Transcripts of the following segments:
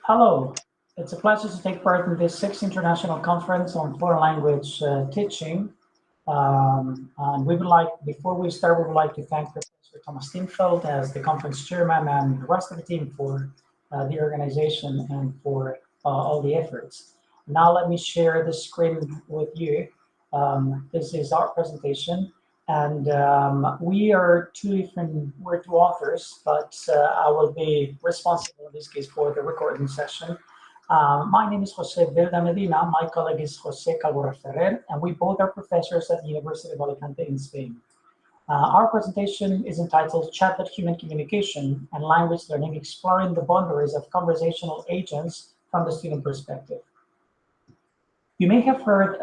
Hello, it's a pleasure to take part in this sixth international conference on foreign language teaching. And before we start, we would like to thank Professor Thomas Steenfeld as the conference chairman and the rest of the team for the organization and for all the efforts. Now let me share the screen with you. This is our presentation, and we're two authors, but I will be responsible in this case for the recording session. My name is José Belda-Medina. My colleague is José Calvo-Ferrer, and we both are professors at the University of Alicante in Spain. Our presentation is entitled Chatbot-Human Communication and Language Learning, Exploring the Boundaries of Conversational Agents from the Student Perspective. You may have heard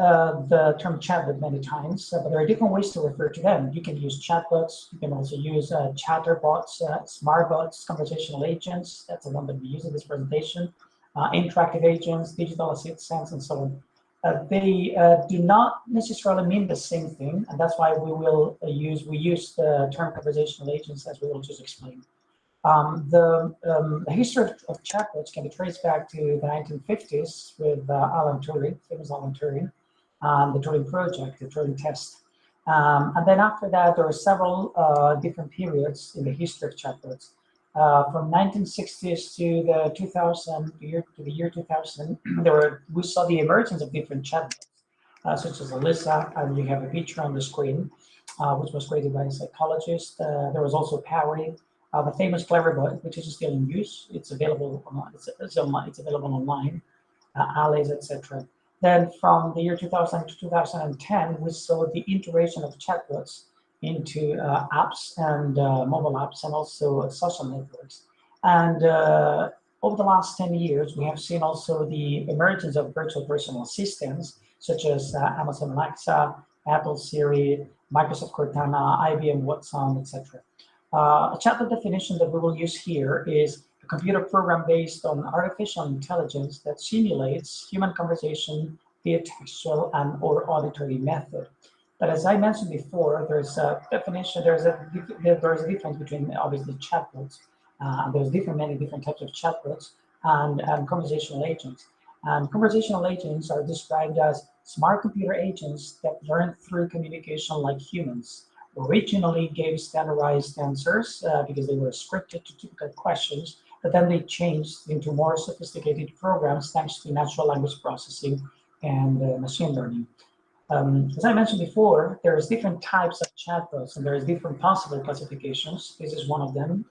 the term chatbot many times, but there are different ways to refer to them. You can use chatbots. You can also use chatterbots, smartbots, conversational agents. That's the one that we use in this presentation. Interactive agents, digital assistants, and so on. They do not necessarily mean the same thing, and that's why we use the term conversational agents, as we will just explain. The history of chatbots can be traced back to the 1950s with Alan Turing, famous Alan Turing, and the Turing project, the Turing test. And then after that, there are several different periods in the history of chatbots. From 1960s to the year 2000, we saw the emergence of different chatbots, such as Wysa, and you have a picture on the screen, which was created by a psychologist. There was also Powery, the famous Cleverbot, which is still in use. It's available online. It's available online, Alice, etc. Then from the year 2000 to 2010, we saw the integration of chatbots into apps and mobile apps and also social networks. And over the last 10 years, we have seen also the emergence of virtual personal assistants, such as Amazon Alexa, Apple Siri, Microsoft Cortana, IBM Watson, etc. A chatbot definition that we will use here is a computer program based on artificial intelligence that simulates human conversation via textual and or auditory method. But as I mentioned before, there's a definition. There's a difference between obviously chatbots. There's many different types of chatbots and conversational agents. And conversational agents are described as smart computer agents that learn through communication like humans. Originally gave standardized answers because they were scripted to typical questions, but then they changed into more sophisticated programs thanks to natural language processing and machine learning. As I mentioned before, there's different types of chatbots and there's different possible classifications. This is one of them.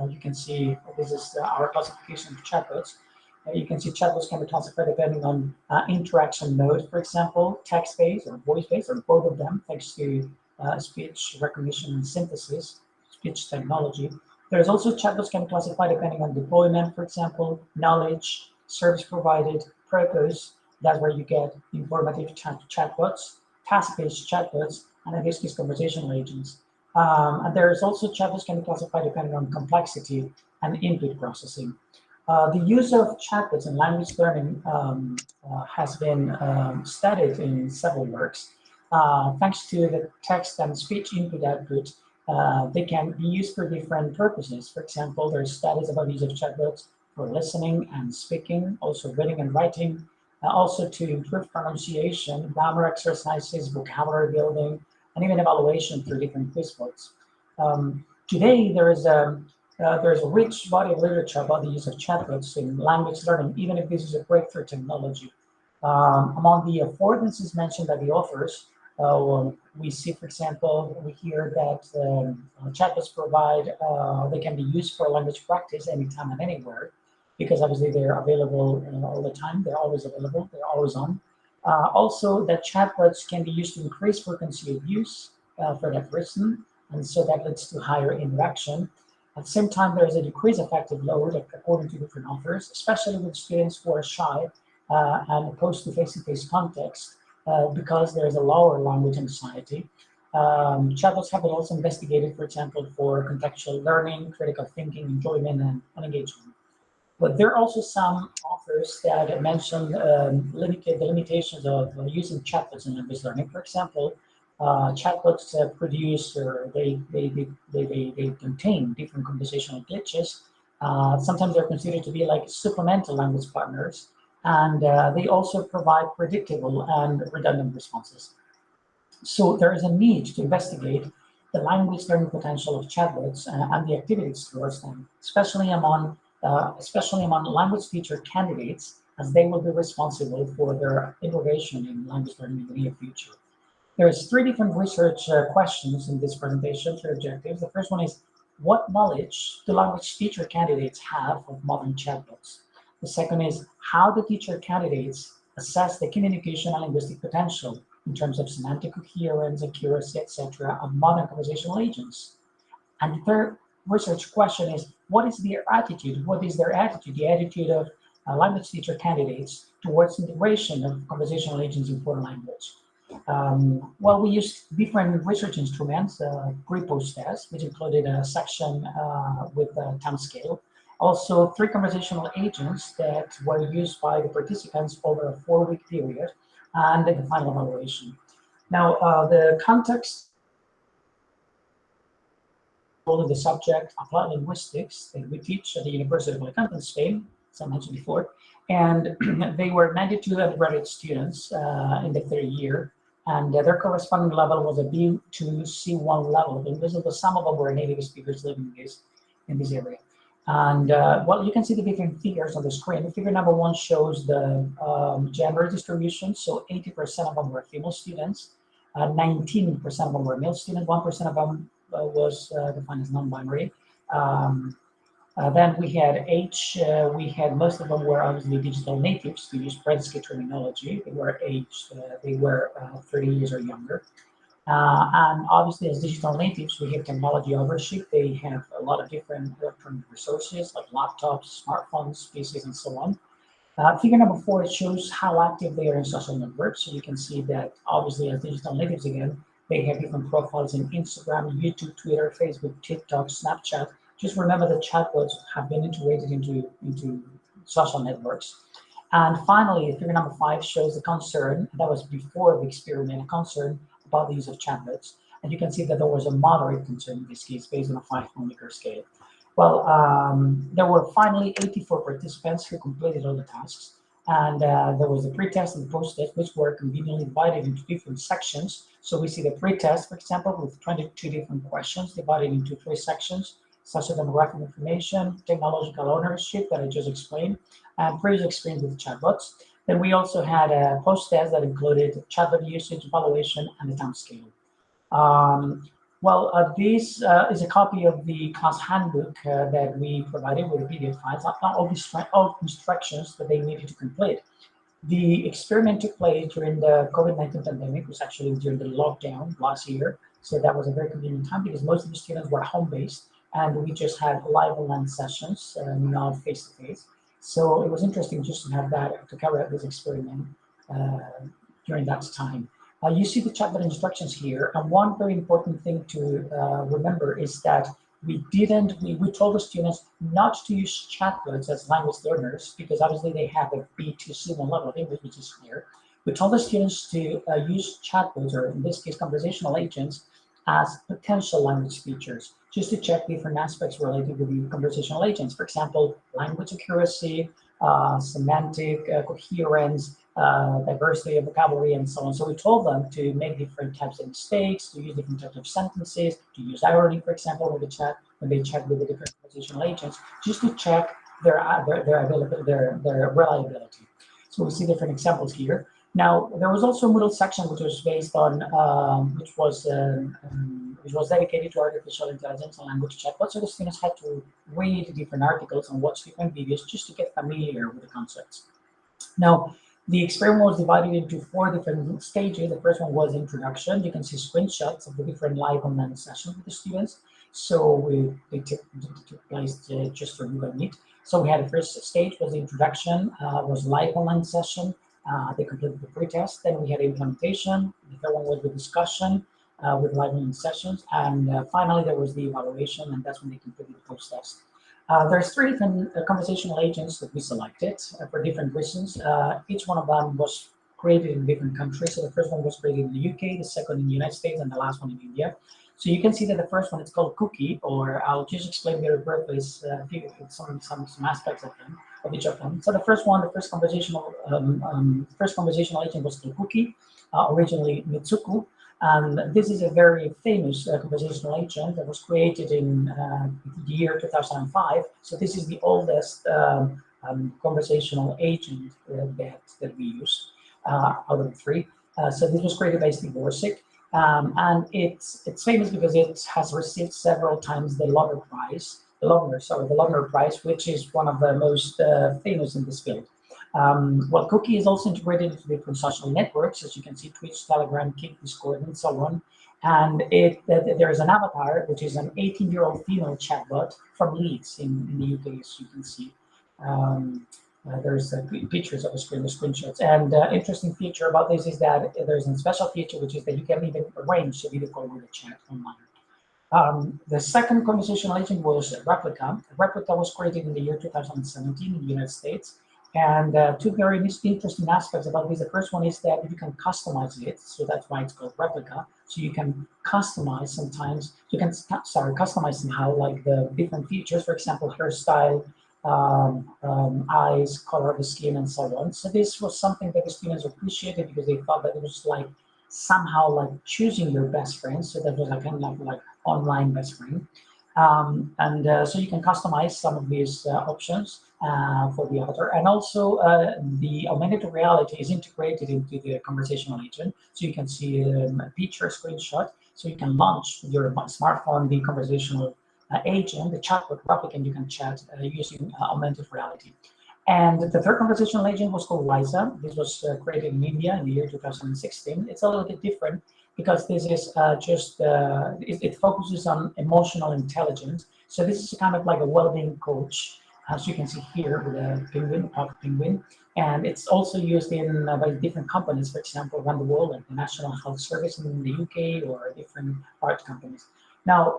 You can see this is our classification of chatbots. You can see chatbots can be classified depending on interaction mode, for example, text-based or voice-based, or both of them, thanks to speech recognition and synthesis, speech technology. There's also chatbots can be classified depending on deployment, for example, knowledge, service provided, purpose. That's where you get informative chatbots, task-based chatbots, and in this case, conversational agents. And there's also chatbots can be classified depending on complexity and input processing. The use of chatbots in language learning has been studied in several works. Thanks to the text and speech input-output, they can be used for different purposes. For example, there are studies about the use of chatbots for listening and speaking, also reading and writing, also to improve pronunciation, grammar exercises, vocabulary building, and even evaluation through different quizbots. Today, there is a rich body of literature about the use of chatbots in language learning, even if this is a breakthrough technology. Among the affordances mentioned by the authors, we see, for example, we hear that chatbots provide, they can be used for language practice anytime and anywhere, because obviously they're available all the time. They're always available. They're always on. Also, that chatbots can be used to increase frequency of use for that reason, and so that leads to higher interaction. At the same time, there is a decreased affective load, according to different authors, especially with students who are shy and opposed to face-to-face context, because there is a lower language anxiety. Chatbots have been also investigated, for example, for contextual learning, critical thinking, enjoyment, and engagement. But there are also some authors that mention the limitations of using chatbots in language learning. For example, chatbots produce or they contain different conversational glitches Sometimes they're considered to be like supplemental language partners, and they also provide predictable and redundant responses. So there is a need to investigate the language learning potential of chatbots and the activities towards them, especially among language teacher candidates, as they will be responsible for their innovation in language learning in the near future. There's three different research questions in this presentation, three objectives. The first one is, what knowledge do language teacher candidates have of modern chatbots? The second is, how do teacher candidates assess the communication and linguistic potential in terms of semantic coherence, accuracy, etc., of modern conversational agents? And the third research question is, what is their attitude? What is their attitude, the attitude of language teacher candidates towards integration of conversational agents in foreign language? Well, we used different research instruments, pre-post test, which included a section with a time scale. Also, 3 conversational agents that were used by the participants over a 4-week period, and the final evaluation. Now, the context of the subject applied linguistics that we teach at the University of Alicante in Spain, as I mentioned before, and they were 92 undergraduate students in the 3rd year, and their corresponding level was a B2 C1 level of English, although some of them were native speakers living in this area. And well, you can see the different figures on the screen. Figure number 1 shows the gender distribution. So 80% of them were female students, 19% of them were male students, 1% of them was defined as non-binary. Then we had age. We had most of them were obviously digital natives, to use Prensky terminology. They were aged. They were 30 years or younger. And obviously, as digital natives, we have technology ownership. They have a lot of different electronic resources like laptops, smartphones, PCs, and so on. Figure number 4, it shows how active they are in social networks. So you can see that obviously as digital natives again, they have different profiles in Instagram, YouTube, Twitter, Facebook, TikTok, Snapchat. Just remember that chatbots have been integrated into social networks. And finally, figure number 5 shows the concern, that was before the experiment, a concern about the use of chatbots. And you can see that there was a moderate concern in this case based on a 5-point Likert scale. Well, there were finally 84 participants who completed all the tasks. And there was the pre-test and the post-test, which were conveniently divided into different sections. So we see the pre-test, for example, with 22 different questions divided into 3 sections: socio-demographic information, technological ownership that I just explained, and previous experience with chatbots. Then we also had a post-test that included chatbot usage, evaluation, and the time scale. This is a copy of the class handbook that we provided with the PDF files, not all the instructions that they needed to complete. The experiment took place during the COVID-19 pandemic. It was actually during the lockdown last year. So that was a very convenient time because most of the students were home-based, and we just had live online sessions, not face-to-face. So it was interesting just to have that, to carry out this experiment during that time. You see the chatbot instructions here, and one very important thing to remember is that we told the students not to use chatbots as language learners, because obviously they have a B2 C1 level of English, which is clear. We told the students to use chatbots, or in this case, conversational agents, as potential language features, just to check different aspects related to the conversational agents. For example, language accuracy, semantic coherence, diversity of vocabulary, and so on. So we told them to make different types of mistakes, to use different types of sentences, to use irony, for example, when they chat with the different conversational agents, just to check their reliability. So we see different examples here. Now, there was also a Moodle section which was based on, which was dedicated to artificial intelligence and language chatbots. So the students had to read different articles and watch different videos just to get familiar with the concepts. Now, the experiment was divided into 4 different stages. The first one was introduction. You can see screenshots of the different live online sessions with the students. So they took place just for Google Meet. So we had the first stage was the introduction, was live online session. They completed the pre-test. Then we had implementation. The third one was the discussion with live online sessions. And finally, there was the evaluation, and that's when they completed the post-test. There's 3 different conversational agents that we selected for different reasons. Each one of them was created in different countries. So the first one was created in the UK, the second in the United States, and the last one in India. So you can see that the first one is called cookie, or I'll just explain very briefly some aspects of them, of each of them. So the first one, the first conversational agent was called cookie, originally Mitsuke. And this is a very famous conversational agent that was created in the year 2005. So this is the oldest conversational agent that we use out of the three. So this was created by Steve Borsick. And it's famous because it has received several times the Loebner Prize, which is one of the most famous in this field. Well, Cookie is also integrated into different social networks, as you can see, Twitch, Telegram, Kik, Discord, and so on. And there is an avatar, which is an 18-year-old female chatbot from Leeds in the UK, as you can see. There's pictures of the screenshots. And interesting feature about this is that there's a special feature, which is that you can even arrange a video call with a chat online. The second conversational agent was Replika. Replika was created in the year 2017 in the United States. And two very interesting aspects about this. The first one is that you can customize it, so that's why it's called Replika. So you can customize sometimes, customize somehow like the different features, for example, hairstyle, eyes, color of the skin, and so on. So this was something that the students appreciated because they thought that it was like somehow like choosing your best friend. So that was like kind of like online best friend. So you can customize some of these options for the avatar. And also the augmented reality is integrated into the conversational agent. So you can see a picture screenshot. So you can launch your smartphone, the conversational agent, the chatbot Replika, and you can chat using augmented reality. And the third conversational agent was called Wysa. This was created in India in the year 2016. It's a little bit different because this is it focuses on emotional intelligence. So this is kind of like a well-being coach, as you can see here with a penguin, and it's also used in by different companies, for example, around the world, like the National Health Service in the UK or different art companies. Now,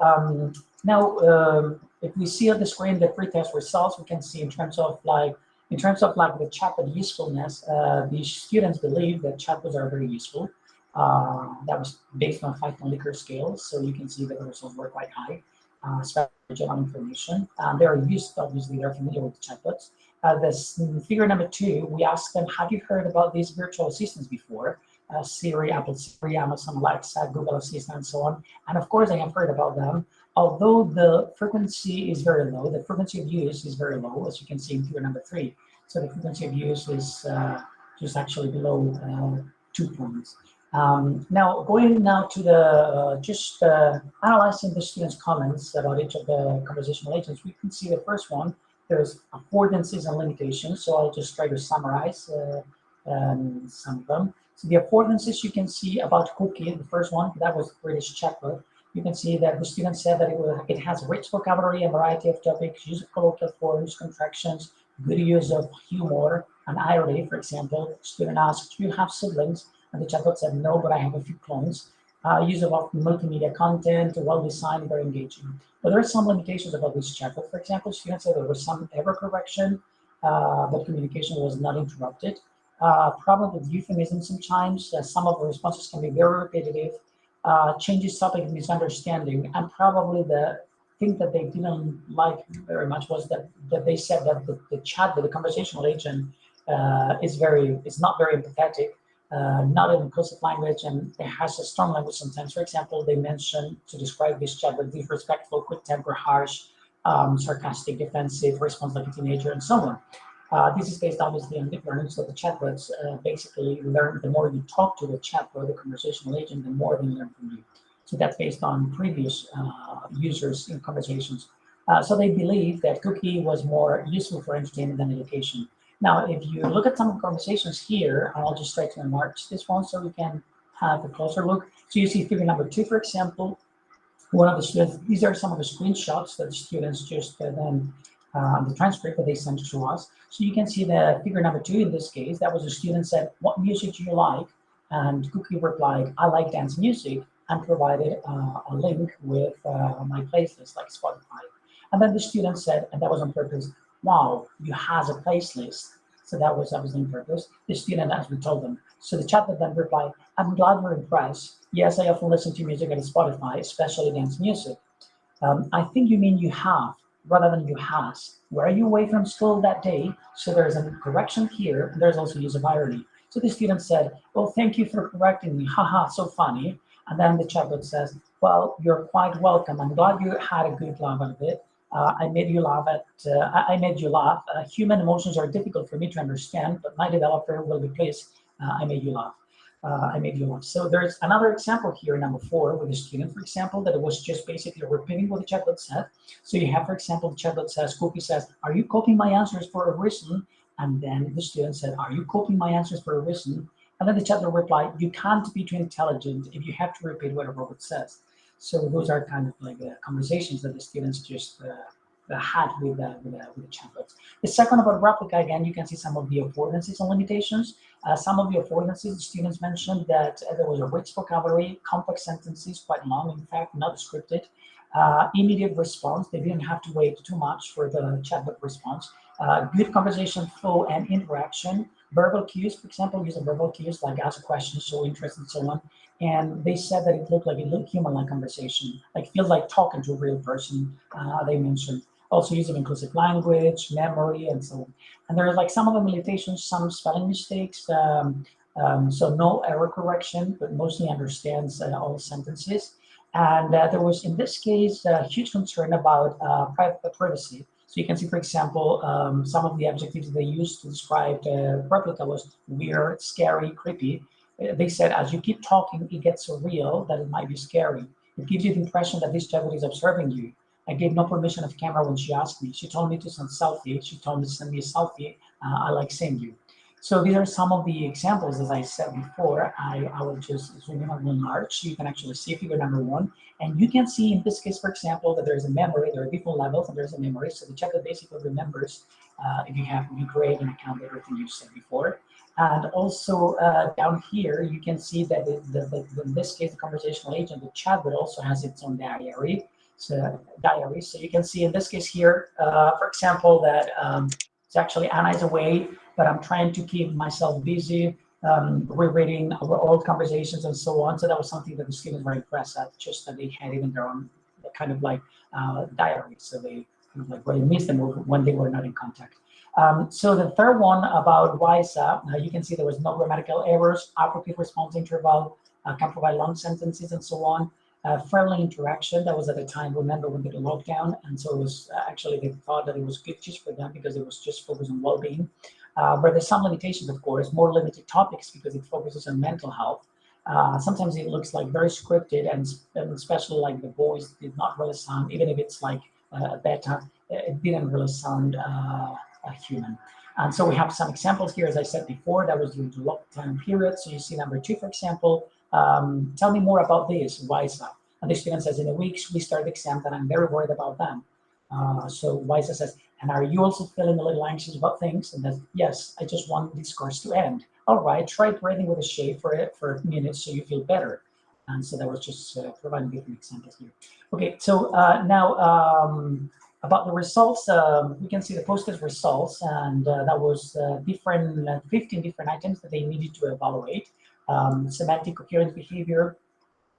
if we see on the screen the pre-test results, we can see in terms of the chatbot usefulness, the students believe that chatbots are very useful. That was based on 5-point Likert scale, so you can see that the results were quite high, especially general information. They are used, obviously, they're familiar with chatbots. This figure number 2, we asked them, have you heard about these virtual assistants before? Siri, Apple Siri, Amazon Alexa, Google Assistant, and so on. And of course, I have heard about them. Although the frequency is very low, the frequency of use is very low, as you can see in figure number 3. So the frequency of use is just actually below 2 points. Now, going now to the analyzing the students' comments about each of the conversational agents, we can see the first one. There's affordances and limitations. So I'll just try to summarize some of them. So the affordances you can see about Cookie, the first one, that was British chatbot. You can see that the student said that it has rich vocabulary, a variety of topics, use of colloquial forms, contractions, good use of humor and irony, for example. The student asked, do you have siblings? And the chatbot said, no, but I have a few clones. Use of multimedia content, well-designed, very engaging. But there are some limitations about this chatbot. For example, students said there was some error correction, but communication was not interrupted. Problem with euphemism sometimes. Some of the responses can be very repetitive. Changes topic misunderstanding, and probably the thing that they didn't like very much was that they said that the chat with the conversational agent is not very empathetic, not an inclusive language, and it has a strong language sometimes. For example, they mentioned to describe this chat with disrespectful, quick temper, harsh, sarcastic, defensive, response like a teenager, and so on. This is based obviously on deep learning, so the chatbots basically learn the more you talk to the chatbot, the conversational agent, the more they learn from you. So that's based on previous users in conversations. So they believe that Cookie was more useful for entertainment than education. Now, if you look at some conversations here, I'll just try to enlarge this one so we can have a closer look. So you see figure number 2, for example, one of the students, these are some of the screenshots that the students just then the transcript that they sent to us. So you can see the figure number 2 in this case, that was a student said, what music do you like? And Cookie replied, I like dance music, and provided a link with my playlist like Spotify. And then the student said, and that was on purpose, wow, you have a playlist. So that was the purpose. The student, as we told them. So the chatbot then replied, I'm glad you're impressed. Yes, I often listen to music on Spotify, especially dance music. I think you mean you have, rather than you has. Were you away from school that day? So there's a correction here, and there's also use of irony. So the student said, well, thank you for correcting me. Haha, so funny. And then the chatbot says, well, you're quite welcome. I'm glad you had a good laugh out of it. I made you laugh. I made you laugh. Human emotions are difficult for me to understand, but my developer will be pleased. I made you laugh. I made you laugh. So there's another example here, number 4, with a student, for example, that it was just basically repeating what the chatbot said. So you have, for example, the chatbot says, Cookie says, are you copying my answers for a reason? And then the student said, are you copying my answers for a reason? And then the chatbot replied, you can't be too intelligent if you have to repeat what a robot says. So those are kind of like the conversations that the students just had with the chatbots. The second about Replika, again, you can see some of the affordances and limitations. Some of the affordances, the students mentioned that there was a rich vocabulary, complex sentences, quite long, in fact, not scripted. Immediate response, they didn't have to wait too much for the chatbot response. Good conversation flow and interaction. Verbal cues, for example, using verbal cues like ask questions, show interest, and so on. And they said that it looked human-like conversation, like feels like talking to a real person. They mentioned also using inclusive language, memory, and so on. And there are like some of the limitations, some spelling mistakes. So no error correction, but mostly understands all sentences. And there was, in this case, a huge concern about privacy. So you can see, for example, some of the adjectives they used to describe Replika was weird, scary, creepy. They said, as you keep talking, it gets so real that it might be scary. It gives you the impression that this chatbot is observing you. I gave no permission of camera when she asked me. She told me to send selfie. She told me to send me a selfie. I like seeing you. So these are some of the examples, as I said before. I will just zoom in on one large so you can actually see figure number 1. And you can see in this case, for example, that there's a memory. There are different levels and there's a memory. So the chatbot basically remembers if you create an account, everything you said before. And also down here, you can see that in this case, the conversational agent, the chatbot also has its own diary. So you can see in this case here, for example, that it's actually Anna is away, but I'm trying to keep myself busy, rereading our old conversations and so on. So that was something that the students were impressed at, just that they had even their own kind of like diary. So they kind of like really missed them when they were not in contact. So the third one about Wysa, you can see there was no grammatical errors, appropriate response interval, can provide long sentences and so on. Friendly interaction, that was at the time, remember, when they did lockdown, and so it was actually, they thought that it was good just for them because it was just focused on well-being. But there's some limitations, of course, more limited topics because it focuses on mental health. Sometimes it looks like very scripted, and especially like the voice did not really sound, even if it's like beta, it didn't really sound human. And so we have some examples here, as I said before, that was during the lockdown period. So you see number 2, for example, tell me more about this, Wysa. And the student says, in a week, we start the exam, and I'm very worried about them. So Wysa says, and are you also feeling a little anxious about things? And that's, yes, I just want this course to end. All right, try breathing with a shade for a minute so you feel better. And so that was just providing different examples here. Okay, so now about the results, we can see the post-test results, and that was 15 different items that they needed to evaluate. Semantic coherence behavior,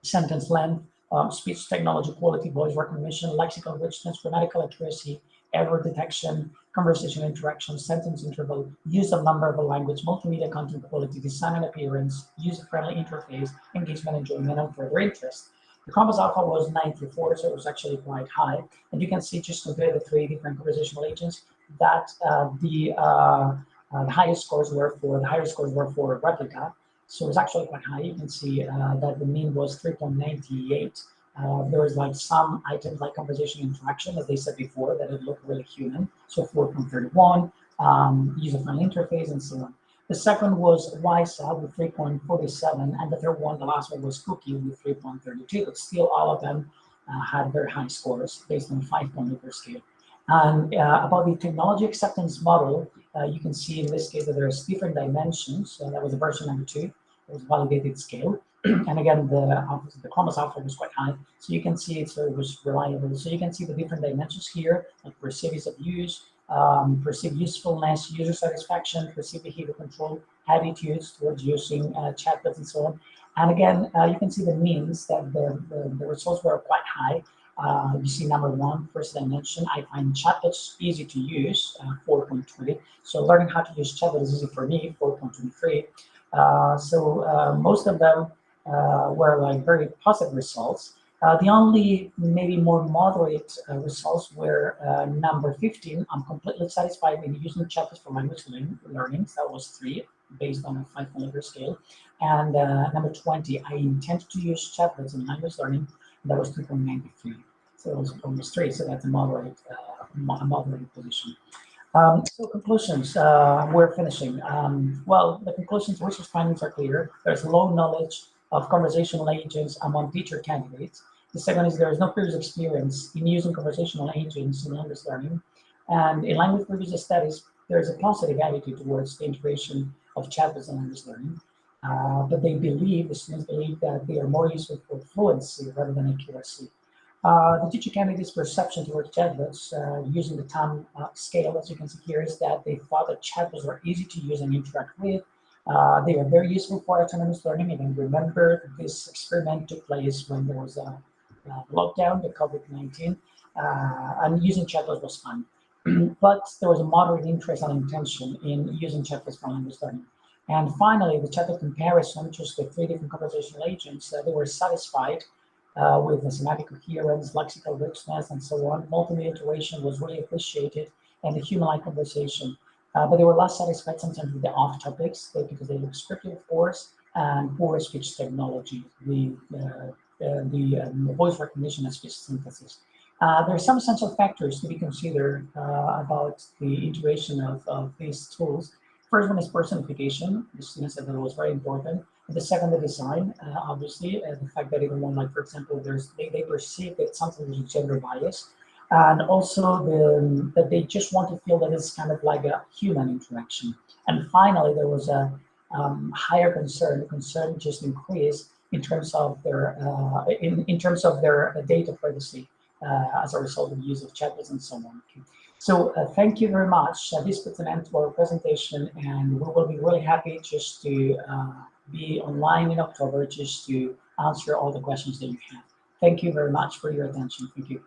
sentence length, speech technology quality, voice recognition, lexical richness, grammatical accuracy, error detection, conversation interaction, sentence interval, use of nonverbal language, multimedia content quality, design and appearance, user-friendly interface, engagement, enjoyment, and further interest. The Compass Alpha was 94, so it was actually quite high. And you can see, just compare the 3 different conversational agents, that the highest scores were for Replika. So it was actually quite high. You can see that the mean was 3.98. There was like some items like conversation interaction, as they said before, that it looked really human. So 4.31, user-friendly interface, and so on. The second was Wysa with 3.47, and the third one, the last one, was Cookie with 3.32. But still, all of them had very high scores based on 5-point per scale. And about the technology acceptance model, you can see in this case that there's different dimensions. So that was the version number 2. It was validated scale. And again, the Compass Alpha was quite high. So you can see it was reliable. So you can see the different dimensions here, like perceived ease of use, perceived usefulness, user satisfaction, perceived behavior control, attitudes towards using chatbots and so on. And again, you can see the means that the results were quite high. You see number one, first dimension, I find chatbots easy to use, 4.20. So learning how to use chatbots is easy for me, 4.23. Most of them were like very positive results. The only maybe more moderate results were number 15. I'm completely satisfied in using chatbots for language learning. That was 3, based on a 5-point scale. And number 20, I intend to use chatbots in language learning. That was 2.93. So it was almost 3. So that's a moderate position. So conclusions, we're finishing. Well, the conclusions, research findings are clear. There's low knowledge of conversational agents among teacher candidates. The second is there is no previous experience in using conversational agents in language learning. And in language previous studies, there is a positive attitude towards the integration of chatbots in language learning. But the students believe that they are more useful for fluency rather than accuracy. The teacher candidates' perception towards chatbots using the TAM scale, as you can see here, is that they thought that chatbots were easy to use and interact with. They are very useful for autonomous learning. And remember, this experiment took place when there was a lockdown, the COVID-19, and using chatbots was fun. But there was a moderate interest and intention in using chatbots for language learning. And finally, the chatbot comparison, just the 3 different conversational agents, they were satisfied with the semantic coherence, lexical richness, and so on. Multimedia iteration was really appreciated, and the human-like conversation. But they were less satisfied sometimes with the off topics because they look scripted, of course, and poor speech technology, the voice recognition and speech synthesis. There are some essential factors to be considered about the integration of these tools. First one is personification. The students said that it was very important. The second, the design, obviously, the fact that even one, like, for example, they perceive that something is gender bias, and also that they just want to feel that it's kind of like a human interaction. And finally, there was a higher concern. The concern just increased in terms of their in terms of their data privacy as a result of the use of chatbots and so on. Okay. So thank you very much. This puts an end to our presentation, and we will be really happy just to be online in October just to answer all the questions that you have. Thank you very much for your attention. Thank you.